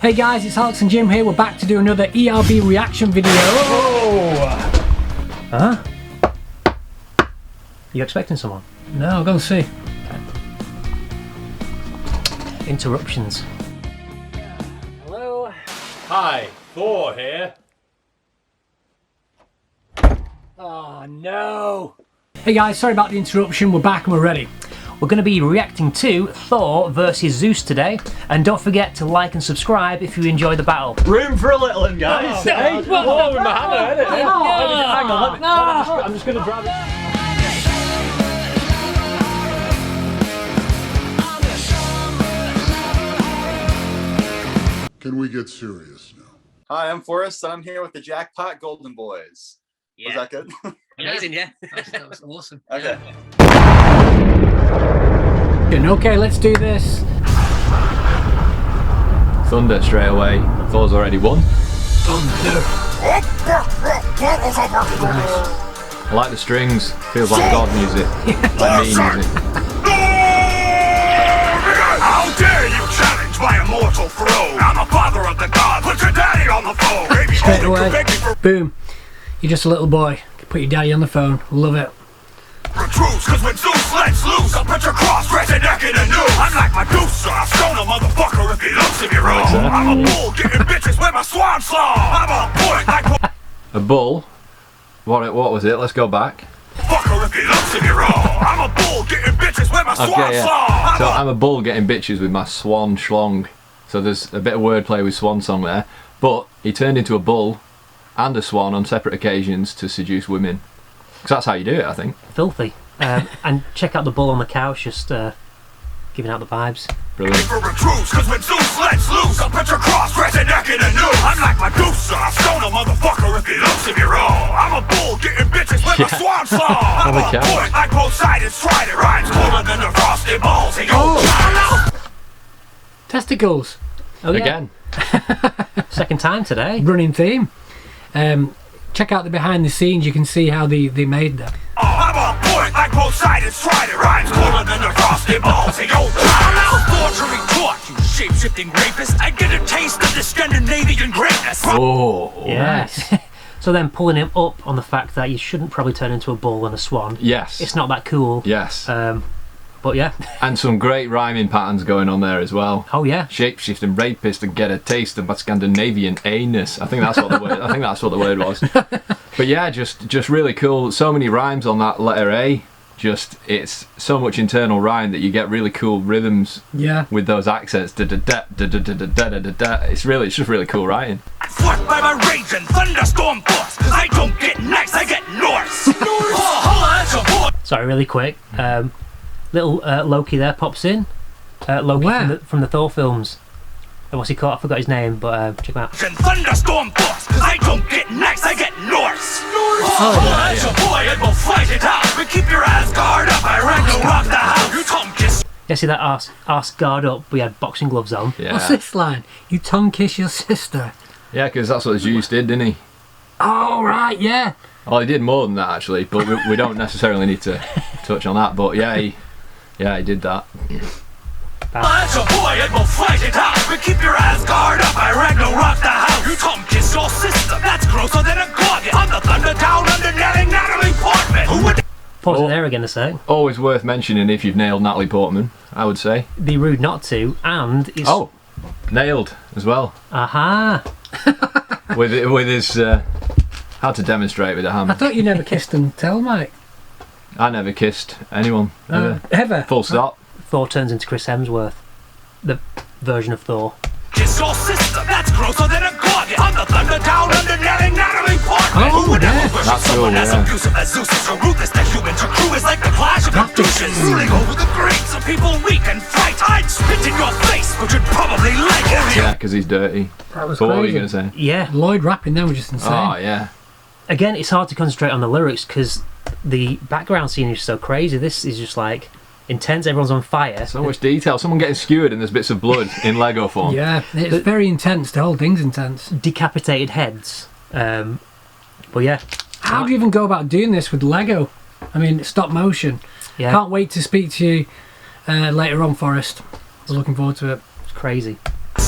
Hey guys, it's Alex and Jim here. We're back to do another ERB reaction video. Oh! Huh? You expecting someone? No, I'll go and see. Interruptions. Hello. Hi, Thor here. Oh no. Hey guys, sorry about the interruption. We're back and we're ready. We're going to be reacting to Thor versus Zeus today, and don't forget to like and subscribe if you enjoy the battle. Room for a little one, guys. Hey, whoa, with my hammer, innit? Hang on, I'm just going to grab it. Can we get serious now? Hi, I'm Forrest, and I'm here with the Jackpot Golden Boys. Yeah. Was that good? Amazing, yeah. That was awesome. Okay. Okay, let's do this. Thunder straight away. Thor's already won. Thunder. I like the strings. Feels like God music. Like me music. How dare you challenge my immortal throne? I'm a father of the gods. Put your daddy on the phone. Baby, Straight away. Boom. You're just a little boy. Put your daddy on the phone. Love it. Recruits, cause when Zeus lets loose, I'll put your cross-dressing naked and nude. I'm like Medusa, I'll stone a motherfucker if he looks at me wrong. I'm a bull getting bitches with my swan song. I'm a boy like A bull. What was it? Let's go back. fucker if he looks at me wrong. I'm a bull getting bitches with my swan song. So I'm a bull getting bitches with my swan schlong. So there's a bit of wordplay with swan song there. But he turned into a bull and a swan on separate occasions to seduce women. Because that's how you do it, I think. Filthy. And check out the bull on the couch, just giving out the vibes. Brilliant. For recruits, cause when Zeus lets loose, I'll put your cross-dressing naked and nude. I'm like Medusa, I'll stone a motherfucker if he looks at me wrong. I'm a bull getting bitches with my swan song. I'm a boy like Poseidon's trident. Rhymes colder than the frosted balls. He goes, Testicles. Oh, yeah. Again. Second time today. Running theme. Check out the behind the scenes. You can see how they made them. I'm a boy like Poseidon's trident. Rhymes colder than the frosted balls. He goes, forgery taught you shape-shifting rapist. I get a taste of the Scandinavian greatness. Oh. Yes. So then pulling him up on the fact that you shouldn't probably turn into a bull and a swan. Yes. It's not that cool. Yes. But yeah. And some great rhyming patterns going on there as well. Oh yeah. Shape-shifting rapist and get a taste of my Scandinavian anus. I think that's what the word. I think that's what the word was. But yeah, just really cool. So many rhymes on that letter A. It's so much internal rhyme that you get really cool rhythms. Yeah. With those accents. Da da da da da da da da da da. It's just really cool writing. Forced by my rage and thunderstorm force. Cause I don't get nice, I get Norse. Sorry, really quick. Little Loki there pops in. Loki from the Thor films. What's he called? I forgot his name, but check him out. And thunderstorm force. Cause I don't get nice, I get Norse. Your boy and we'll fight it out. But keep your ass guard up, I rock the house. You tongue kiss. Yeah, see that arse guard up? We had boxing gloves on. Yeah. What's this line? You tongue kiss your sister. Yeah, because that's what Zeus did, didn't he? Oh right, yeah. Well, he did more than that actually, but we don't necessarily need to touch on that. But yeah, he did that. Your boy and we'll fight it out. But keep your ass guard up, I rock the house. You tongue kiss your sister. That's grosser than a gorget. I'm the thunder down under nailing Natalie Portman. Who would Pause it there again a sec. Always worth mentioning if you've nailed Natalie Portman, I would say. Be rude not to, and it's... Oh, nailed as well. Aha! with his how to demonstrate with a I hammer. thought you never kissed and tell, Mike. I never kissed anyone ever. Ever? Full stop. Thor turns into Chris Hemsworth. The version of Thor. kiss your sister? That's grosser than a gorget. I'm the thunder down under nailing Natalie Portman. Oh, Who would ever yeah. worship That's someone cool, as yeah. abusive as Zeus is so ruthless that humans are crew is like the clash of douches. Ruling over the greats of people weak and fright. I'd spit in your face, but you'd probably like it. Yeah, because he's dirty. That was But what were crazy. you going to say? Yeah. Lloyd rapping then was just insane. Oh, yeah. Again, it's hard to concentrate on the lyrics because the background scene is so crazy. This is just like intense. Everyone's on fire. So much detail. Someone getting skewered and there's bits of blood in Lego form. Yeah, it's very intense. The whole thing's intense. Decapitated heads. But yeah. How do you even go about doing this with Lego? I mean, stop motion. Yeah. Can't wait to speak to you later on, Forrest. We're looking forward to it. It's crazy.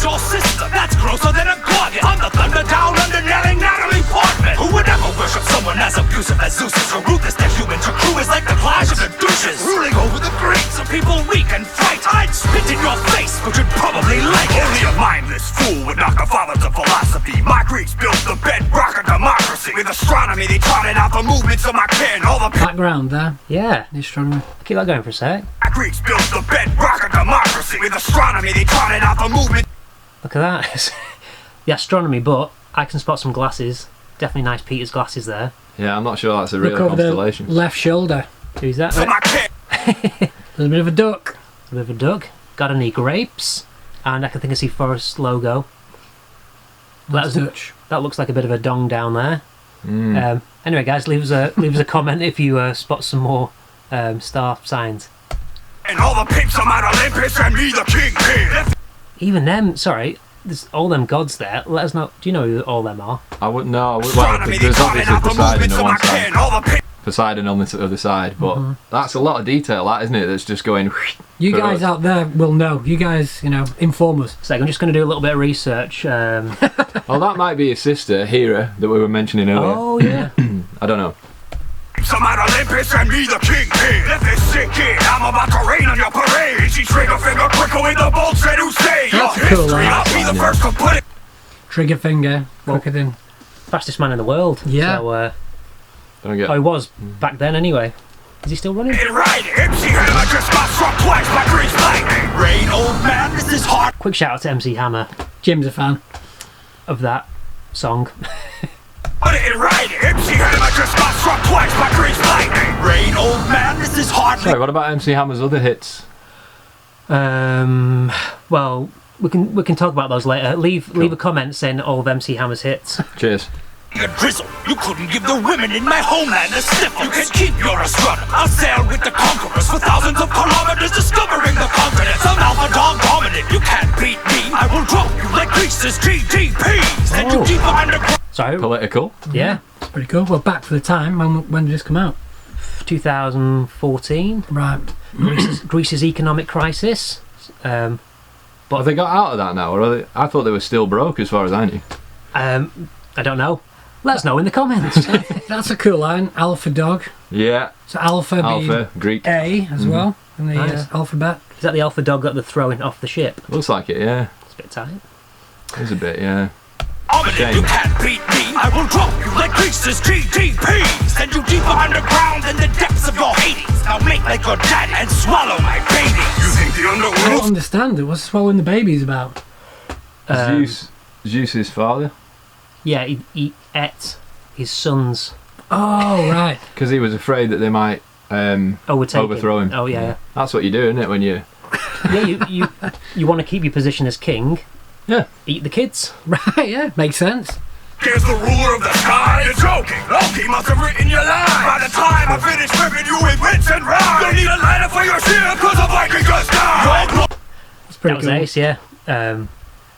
Your sister, that's that's grosser than a gorgon. I'm the thunder down under yelling Natalie Portman. Who would ever worship someone as abusive as Zeus is so ruthless that humans or crew is like the clash of the douches, ruling over the Greeks of people weak and fright. I'd spit in your face, but you'd probably like it. Only a mindless fool would knock the fathers of philosophy. My Greeks built the bedrock of democracy. With astronomy, they charted out the movements of my kin. All the Background there. Yeah. The astronomy. Keep that going for a sec. My Greeks built the bedrock of democracy. With astronomy, they charted out the movement. Look at that. The astronomy, but I can spot some glasses. Definitely nice Peter's glasses there. Yeah, I'm not sure that's a real Look over constellation. the left shoulder. Who's that? For my kin. There's a bit of a duck. A bit of a duck. Got any grapes? And I can think I see Forrest logo. That's Dutch. That looks like a bit of a dong down there. Anyway, guys, leave us a comment if you spot some more star signs. And all the pigs on Mount Olympus and me the king. Even them, sorry, there's all them gods there. Let us know. Do you know who all them are? I wouldn't know. Well, Astronomy, they there's charted obviously out the Poseidon movements on of one my kin. side, All the pigs. Poseidon on the other side, but that's a lot of detail, that isn't it? That's just going. You for guys us. out there will know. You guys, inform us. So I'm just going to do a little bit of research. Well, that might be his sister, Hera, that we were mentioning earlier. Oh, yeah. I don't know. So Mount Olympus and me the king. Let this sink in. I'm about to rain on your parade. She trigger finger quicker with the bolts and who say your That's a cool history. line. I'll be the first to put it. Trigger finger. Quicker than. Fastest man in the world. Yeah. So, Don't get. he was back then anyway. Is he still running? Right, MC Hammer just got struck twice by Grease lightning. Rain, old man, this is hard. Quick shout out to MC Hammer Jim's a fan. of that song. Put it right, MC Hammer just got struck twice by Grease lightning. Rain, old man, this is hard. Sorry, what about MC Hammer's other hits? Well, we can talk about those later. Leave a comment saying all of MC Hammer's hits. Cheers. A drizzle, you couldn't give the women in my homeland a sniffle. You can keep your astronomer. I'll sail with the conquerors for thousands of kilometers, discovering the continents. I'm alpha dog dominant. You can't beat me. I will drop you like Greece's GDP. Send you deeper underground. So, Political. yeah, It's pretty cool. Well, back for the time. When did this come out? 2014. Right. Greece's economic crisis. Have they got out of that now, or are they, I thought they were still broke as far as I knew. I don't know. Let us know in the comments. That's a cool line. Alpha dog. Yeah. So alpha, Alpha, Greek. being A as well in the Nice. alphabet. Is that the alpha dog that they're throwing off the ship? Looks like it, yeah. It's a bit tight. It's a bit, yeah. Dominant. You can't beat me. I will drop you like Greece's GDP. Send you deeper underground than the depths of your Hades. Now make like your daddy and swallow my baby. You think the I underworld? don't understand it. What's swallowing the babies about? Zeus's father, Yeah, he ate his sons. Oh, right. because he was afraid that they might overthrow him. Oh yeah, That's what you do, isn't it? When you yeah. You want to keep your position as king. yeah. Eat the kids. Right, yeah. Makes sense. Here's the ruler of the sky. You're joking. Loki must have written your line. By the time I finish ripping you with wits and rhymes, you'll need a lighter for your ship, cause a Viking just died. It's pretty That was cool. ace, yeah.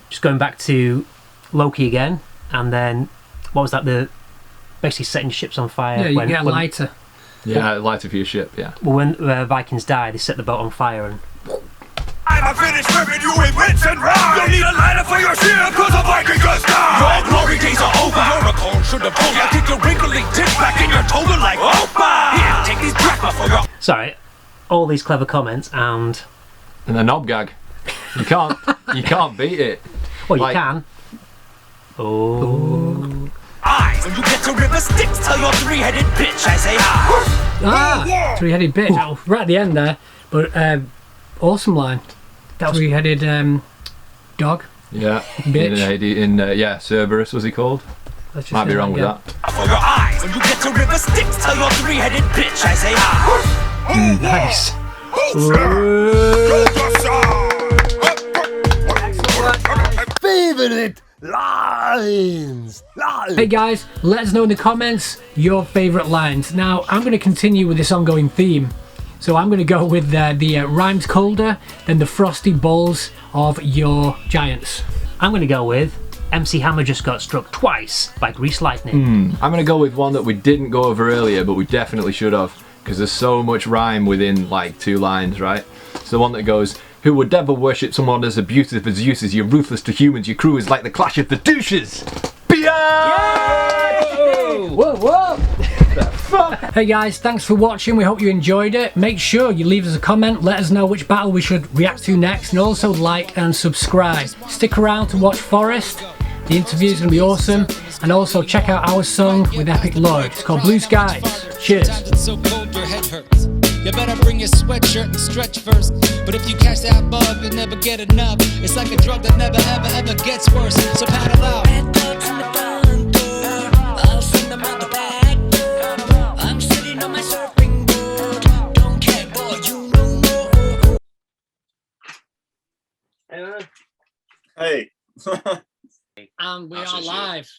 Just going back to Loki again, and then what was that? The basically setting ships on fire. Yeah, you get a when, lighter. Yeah, lighter for your ship, yeah. well, when Vikings die, they set the boat on fire, and I finish ripping you with wits and rhymes. You'll need a lighter for your ship, cause a Viking just died. Your glory days are over. Unicorn should have told you. Kick your wrinkly tits back in your toga like Opa. Here, take these drachma for your... sorry, all these clever comments, and And the knob gag. You can't beat it. well, you Like- can. Oh, eyes. When you get to River Styx, tell your three-headed bitch I say hi. Ah, three-headed bitch. Oh, right at the end there. But awesome line. that was Three-headed dog. Yeah. Bitch. Yeah, Cerberus was he called? Let's just Might be say wrong that with again. that. For your eyes. When you get to River Styx, tell your three-headed bitch I say hi. nice. Favorite lines. Hey guys, let us know in the comments your favourite lines. Now, I'm going to continue with this ongoing theme. So I'm going to go with the rhymes colder than the frosty balls of your giants. I'm going to go with MC Hammer just got struck twice by grease lightning. I'm going to go with one that we didn't go over earlier, but we definitely should have, because there's so much rhyme within like 2 lines, right? It's the one that goes, Who would ever worship someone as abusive as Zeus is? You're ruthless to humans. Your crew is like the clash of the douches. Whoa, whoa! Hey guys, thanks for watching. We hope you enjoyed it. Make sure you leave us a comment. Let us know which battle we should react to next, and also like and subscribe. Stick around to watch Forrest. The interview is going to be awesome. And also check out our song with Epic Lloyd. It's called Blue Skies. Cheers. It's so cold your head hurts. You better bring your sweatshirt and stretch first. But if you catch that bug, you'll never get enough. It's like a drug that never ever gets worse. So paddle out. I'll send them out the back door. I'm sitting on my surfing board. Don't care, boy, you know more. Hey. And we That's are a shit. live.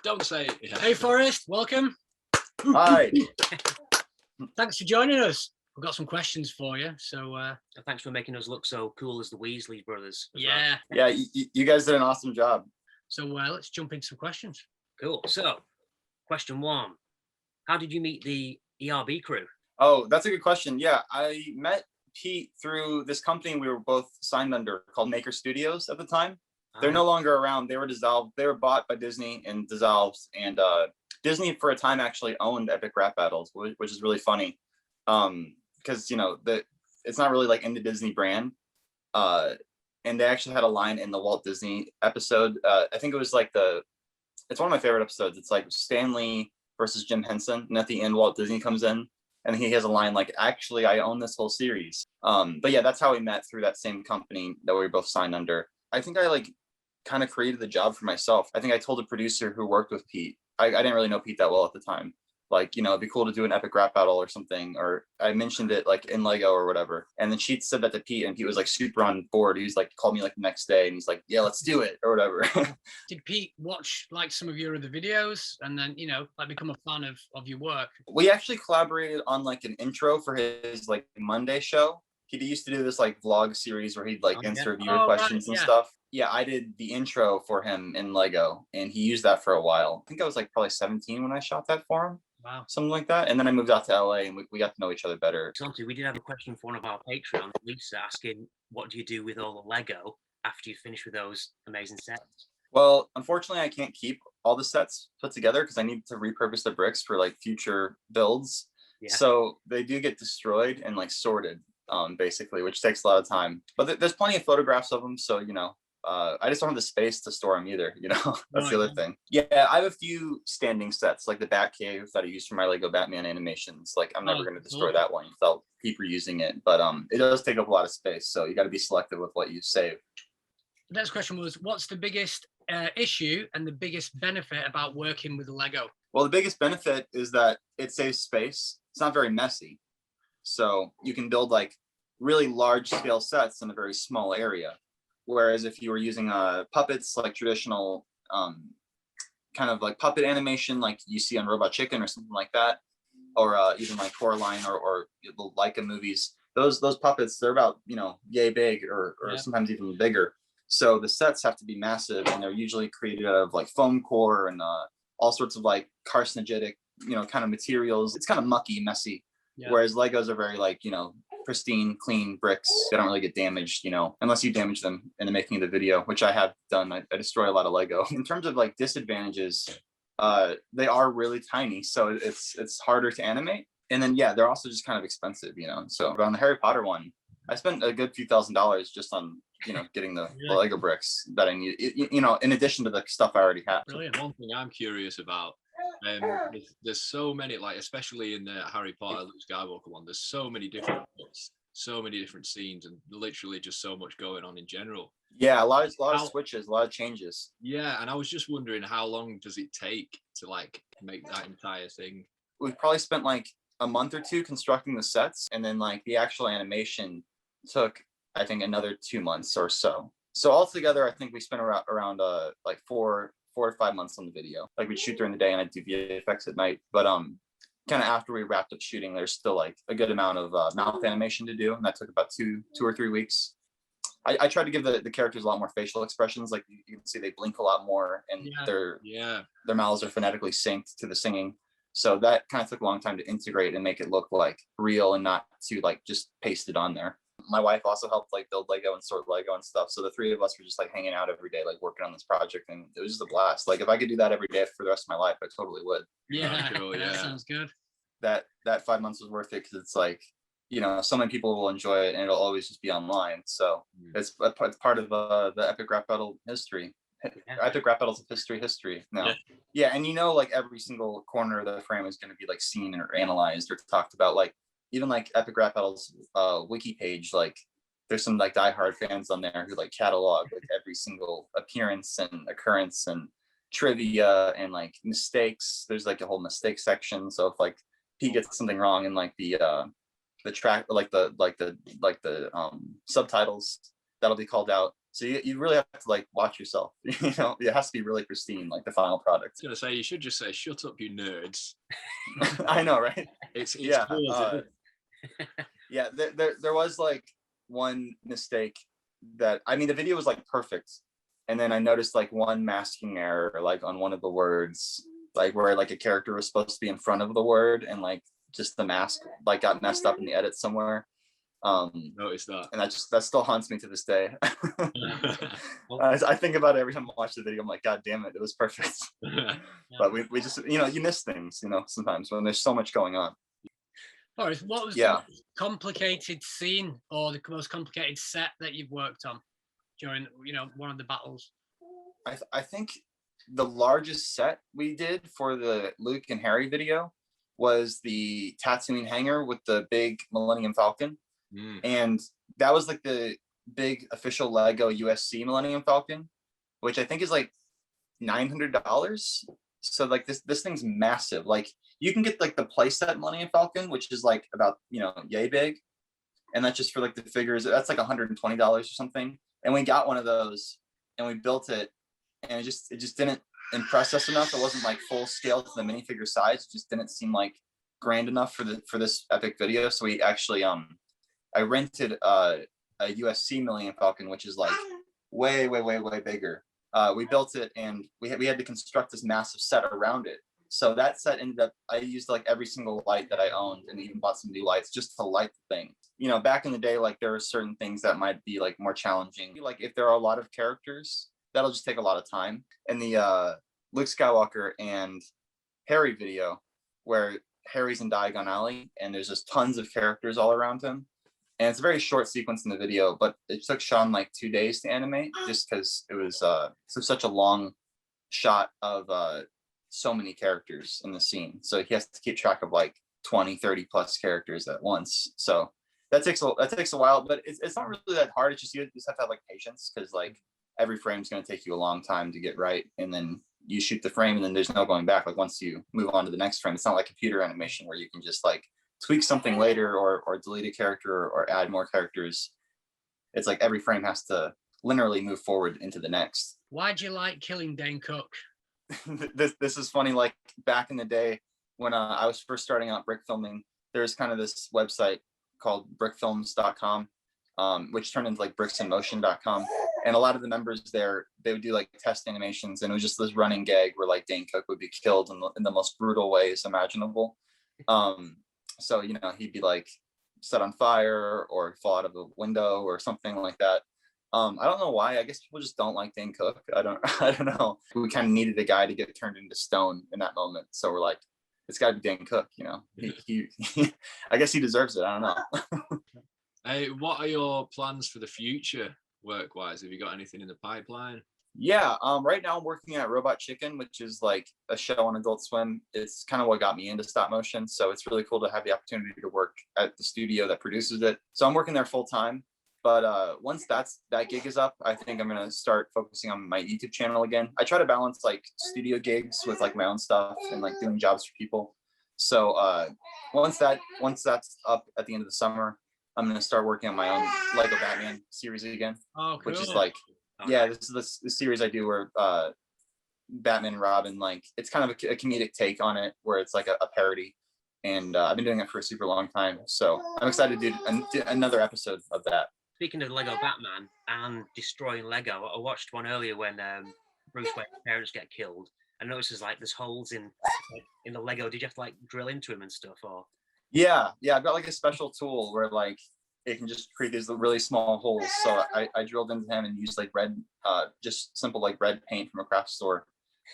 Don't say it. Yeah. Hey Forrest, welcome. Hi. Thanks for joining us. We've got some questions for you. So Thanks for making us look so cool as the Weasley Brothers. as yeah. Yeah, you guys did an awesome job. So let's jump into some questions. well. Cool. So, question 1. How did you meet the ERB crew? Oh, that's a good question. Yeah, I met Pete through this company we were both signed under called Maker Studios at the time. They're no longer around. They were dissolved. They were bought by Disney and dissolved. And Disney for a time actually owned Epic Rap Battles, which is really funny. Because it's not really like in the Disney brand. And they actually had a line in the Walt Disney episode. I think it was like it's one of my favorite episodes. It's like Stanley versus Jim Henson. And at the end, Walt Disney comes in and he has a line like, actually, I own this whole series. But yeah, that's how we met, through that same company that we were both signed under. I think I kind of created the job for myself. I think I told a producer who worked with Pete. I didn't really know Pete that well at the time. It'd be cool to do an epic rap battle or something. Or I mentioned it like in Lego or whatever. And then she said that to Pete, and Pete was like super on board. He was like, called me like the next day, and he's like, yeah, let's do it or whatever. Did Pete watch like some of your other videos and then, become a fan of your work? We actually collaborated on like an intro for his like Monday show. He used to do this like vlog series where he'd like answer viewer questions and stuff. Yeah, I did the intro for him in Lego, and he used that for a while. I think I was like probably 17 when I shot that for him. Wow. Something like that. And then I moved out to LA, and we got to know each other better. We did have a question for one of our Patreons, Lisa, asking, what do you do with all the Lego after you finish with those amazing sets? Well, unfortunately, I can't keep all the sets put together because I need to repurpose the bricks for like future builds. Yeah. So they do get destroyed and like sorted, basically, which takes a lot of time. But there's plenty of photographs of them, so I just don't have the space to store them either. That's the other thing. Yeah, I have a few standing sets, like the Batcave that I use for my Lego Batman animations. Like, I'm never going to destroy that one without keep reusing it. But it does take up a lot of space, so you got to be selective with what you save. The next question was, what's the biggest issue and the biggest benefit about working with Lego? Well, the biggest benefit is that it saves space. It's not very messy. So you can build like really large scale sets in a very small area. Whereas if you were using puppets, like traditional kind of like puppet animation, like you see on Robot Chicken or something like that, or even like Coraline or the Leica movies, those puppets, they're about, yay big or sometimes even bigger. So the sets have to be massive, and they're usually created out of like foam core and all sorts of like carcinogenic, kind of materials. It's kind of mucky, messy. Yeah. Whereas Legos are very like, pristine, clean bricks. They don't really get damaged, unless you damage them in the making of the video, which I have done. I destroy a lot of Lego. In terms of like disadvantages, they are really tiny, so it's harder to animate. And then they're also just kind of expensive, So on the Harry Potter one, I spent a good few $1,000s just on getting the Lego bricks that I need. In addition to the stuff I already have. Brilliant. One thing I'm curious about. There's so many, like especially in the Harry Potter Luke Skywalker one, there's so many different books, so many different scenes, and literally just so much going on in general. Yeah, a lot of switches, a lot of changes. Yeah, and I was just wondering, how long does it take to like make that entire thing? We probably spent like a month or two constructing the sets, and then like the actual animation took, I think, another 2 months or so. So altogether, I think we spent around like 4 to 5 months on the video. Like we'd shoot during the day and I'd do VFX at night. But kind of after we wrapped up shooting, there's still like a good amount of mouth animation to do, and that took about two or 3 weeks. I tried to give the characters a lot more facial expressions. Like you can see they blink a lot more, and their mouths are phonetically synced to the singing. So that kind of took a long time to integrate and make it look like real and not to like just paste it on there. My wife also helped like build Lego and sort Lego and stuff. So the three of us were just like hanging out every day, like working on this project, and it was just a blast. Like if I could do that every day for the rest of my life, I totally would. Yeah, Cool, that yeah. sounds good. That 5 months was worth it because it's like, you know, so many people will enjoy it and it'll always just be online. So it's part of the epic rap battle history. Epic rap battles of history now. Yeah, and you know, like every single corner of the frame is going to be like seen or analyzed or talked about. Like even like epic rap battles wiki page, like there's some like diehard fans on there who like catalog like every single appearance and occurrence and trivia and like mistakes. There's like a whole mistake section. So if like he gets something wrong in like the track, like the subtitles, that'll be called out. So you really have to like watch yourself. You know, it has to be really pristine, like the final product. I was gonna say, you should just say, "Shut up, you nerds." I know, right? It's yeah, cool, yeah. There was like one mistake that, I mean, the video was like perfect, and then I noticed like one masking error, like on one of the words, like where like a character was supposed to be in front of the word, and like just the mask like got messed up in the edit somewhere. Notice that, and that still haunts me to this day. I think about it every time I watch the video. I'm like, God damn it, it was perfect. But we just, you know, you miss things, you know, sometimes when there's so much going on. Forrest, what was the complicated scene or the most complicated set that you've worked on during, you know, one of the battles? I think the largest set we did for the Luke and Harry video was the Tatooine hangar with the big Millennium Falcon. And that was like the big official Lego USC Millennium Falcon, which I think is like $900. So like this thing's massive. Like you can get like the playset Millennium Falcon, which is like about, you know, yay big, and that's just for like the figures. That's like $120 or something. And we got one of those and we built it, and it just didn't impress us enough. It wasn't like full scale to the minifigure size. It just didn't seem like grand enough for this epic video. So we actually I rented a USC Millennium Falcon, which is like way bigger. We built it, and we had to construct this massive set around it. So that set ended up, I used like every single light that I owned, and even bought some new lights just to light the thing. You know, back in the day, like there are certain things that might be like more challenging. Like if there are a lot of characters, that'll just take a lot of time. And the Luke Skywalker and Harry video, where Harry's in Diagon Alley, and there's just tons of characters all around him. And it's a very short sequence in the video, but it took Sean like 2 days to animate, just because it was such a long shot of so many characters in the scene. So he has to keep track of like 20, 30 plus characters at once. So that takes a while, but it's not really that hard. It's just, you just have to have like patience, because like every frame is going to take you a long time to get right. And then you shoot the frame, and then there's no going back. Like once you move on to the next frame, it's not like computer animation where you can just like tweak something later or delete a character or add more characters. It's like every frame has to linearly move forward into the next. Why'd you like killing Dane Cook? This is funny. Like back in the day when I was first starting out brick filming, there's kind of this website called brickfilms.com, which turned into like bricksinmotion.com. And a lot of the members there, they would do like test animations, and it was just this running gag where like Dane Cook would be killed in the most brutal ways imaginable. So, you know, he'd be like set on fire or fall out of a window or something like that. I don't know why. I guess people just don't like Dane Cook. I don't know. We kind of needed a guy to get turned into stone in that moment. So we're like, it's got to be Dane Cook, you know. He I guess he deserves it. I don't know. Hey, what are your plans for the future work-wise? Have you got anything in the pipeline? Yeah, right now I'm working at Robot Chicken, which is like a show on Adult Swim. It's kind of what got me into stop motion. So it's really cool to have the opportunity to work at the studio that produces it. So I'm working there full time. But once that gig is up, I think I'm going to start focusing on my YouTube channel again. I try to balance like studio gigs with like my own stuff and like doing jobs for people. So once that's up at the end of the summer, I'm going to start working on my own Lego Batman series again. Oh, cool. Which is like, yeah, this is the series I do where Batman and Robin, like it's kind of a comedic take on it, where it's like a parody, and I've been doing it for a super long time, so I'm excited to do another episode of that. Speaking of Lego Batman and destroying Lego, I watched one earlier when Bruce Wayne's parents get killed. I noticed there's holes in the Lego. Did you have to like drill into him and stuff, or? Yeah, I've got like a special tool where like it can just create these really small holes. So I drilled into him and used like red, just simple like red paint from a craft store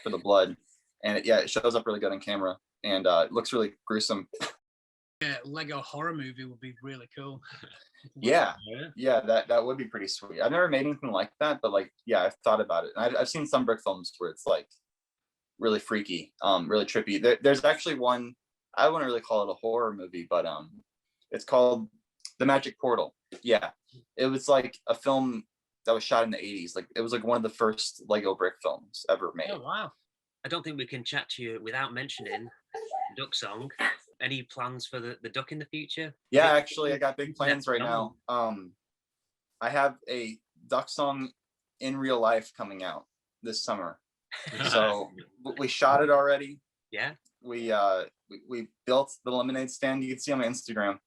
for the blood. And it shows up really good on camera, and it looks really gruesome. Yeah, Lego horror movie would be really cool. Yeah, that would be pretty sweet. I've never made anything like that, but like, yeah, I've thought about it. And I've seen some brick films where it's like really freaky, really trippy. There's actually one, I wouldn't really call it a horror movie, but it's called The Magic Portal. Yeah, it was like a film that was shot in the 80s. Like it was like one of the first Lego brick films ever made. Oh wow. I don't think we can chat to you without mentioning Duck Song. Any plans for the duck in the future? Yeah, actually, I got big plans right now. I have a Duck Song in real life coming out this summer. So we shot it already. Yeah. We built the lemonade stand. You can see on my Instagram.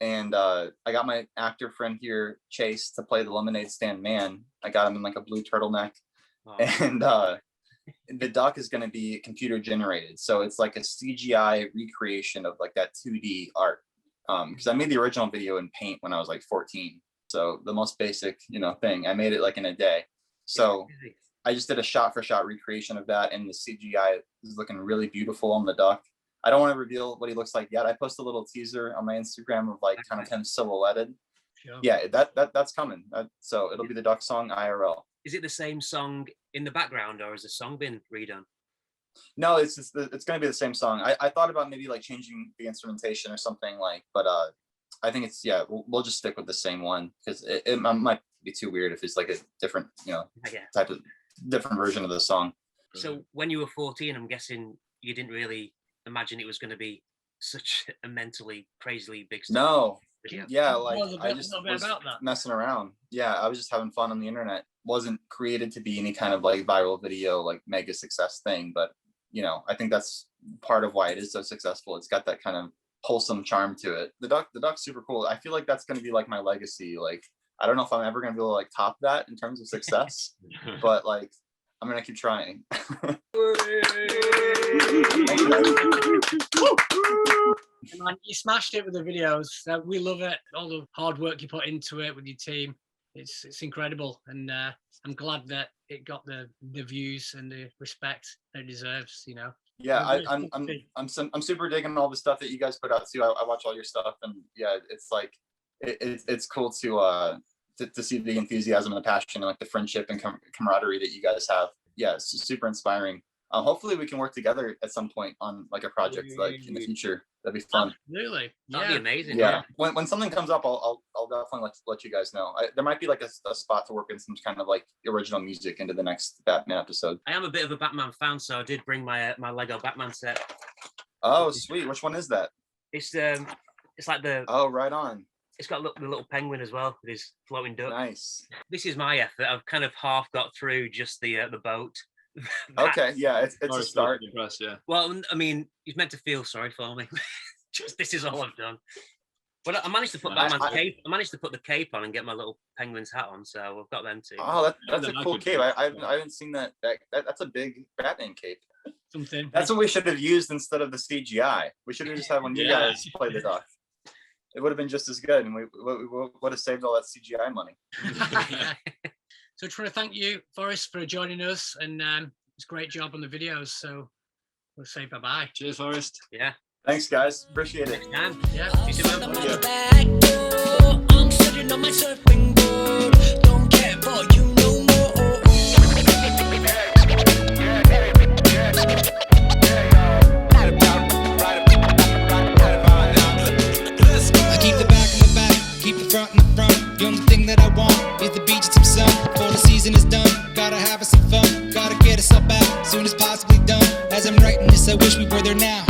And I got my actor friend here, Chase, to play the lemonade stand man. I got him in like a blue turtleneck. Oh. And the duck is going to be computer generated. So it's like a CGI recreation of like that 2D art. Because I made the original video in Paint when I was like 14. So the most basic, thing. I made it like in a day. So I just did a shot-for-shot recreation of that, and the CGI is looking really beautiful on the duck. I don't want to reveal what he looks like yet. I post a little teaser on my Instagram of like kind of him silhouetted. Sure. Yeah, that's coming. So it'll be the Duck Song IRL. Is it the same song in the background, or has the song been redone? No, it's going to be the same song. I thought about maybe like changing the instrumentation or something but I think we'll just stick with the same one, because it might be too weird if it's like a different, type of different version of the song. So when you were 14, I'm guessing you didn't really imagine it was going to be such a mentally crazily big stuff. No. Video. Yeah, like I just was messing around. Yeah, I was just having fun on the internet. Wasn't created to be any kind of like viral video, like mega success thing, but I think that's part of why it is so successful. It's got that kind of wholesome charm to it. The duck's super cool. I feel like that's going to be like my legacy. Like, I don't know if I'm ever going to be able to like top that in terms of success, but like I'm going to keep trying. Man, you smashed it with the videos. We love it. All the hard work you put into it with your team. It's incredible, and I'm glad that it got the views and the respect that it deserves. Yeah, I'm super digging all the stuff that you guys put out too. I watch all your stuff, and yeah, it's like it's cool to see the enthusiasm and the passion and like the friendship and camaraderie that you guys have. Yeah, it's super inspiring. Hopefully we can work together at some point on like a project like in the future. That'd be fun. Absolutely. That'd be amazing. Yeah. When something comes up, I'll definitely let you guys know. There might be like a spot to work in some kind of like original music into the next Batman episode. I am a bit of a Batman fan, so I did bring my Lego Batman set. Oh, sweet. Which one is that? It's like the... Oh, right on. It's got the little penguin as well with his floating duck. Nice. This is my effort. I've kind of half got through just the boat. Okay, yeah, it's a start. Yeah. Well, I mean, he's meant to feel sorry for me. Just this is all I've done. But I managed to put Batman's cape. I managed to put the cape on and get my little penguin's hat on, so I've got them too. Oh, that's a cool cape. I haven't seen that. That's a big Batman cape. Something. That's what we should have used instead of the CGI. We should have just had one of you guys play the duck. It would have been just as good, and we would have saved all that CGI money. So I just want to thank you, Forrest, for joining us, and it's a great job on the videos. So we'll say bye-bye. Cheers, Forrest. Yeah. Thanks, guys. Appreciate it. Yeah. You too, man. I'm sitting on my surfing board. Don't care for you no more. I keep the back in the back, keep the front in the front. The only thing that I want is the beach and some sun. Before the season is done, gotta have us some fun. Gotta get us up out, soon as possibly done. As I'm writing this, I wish we were there now.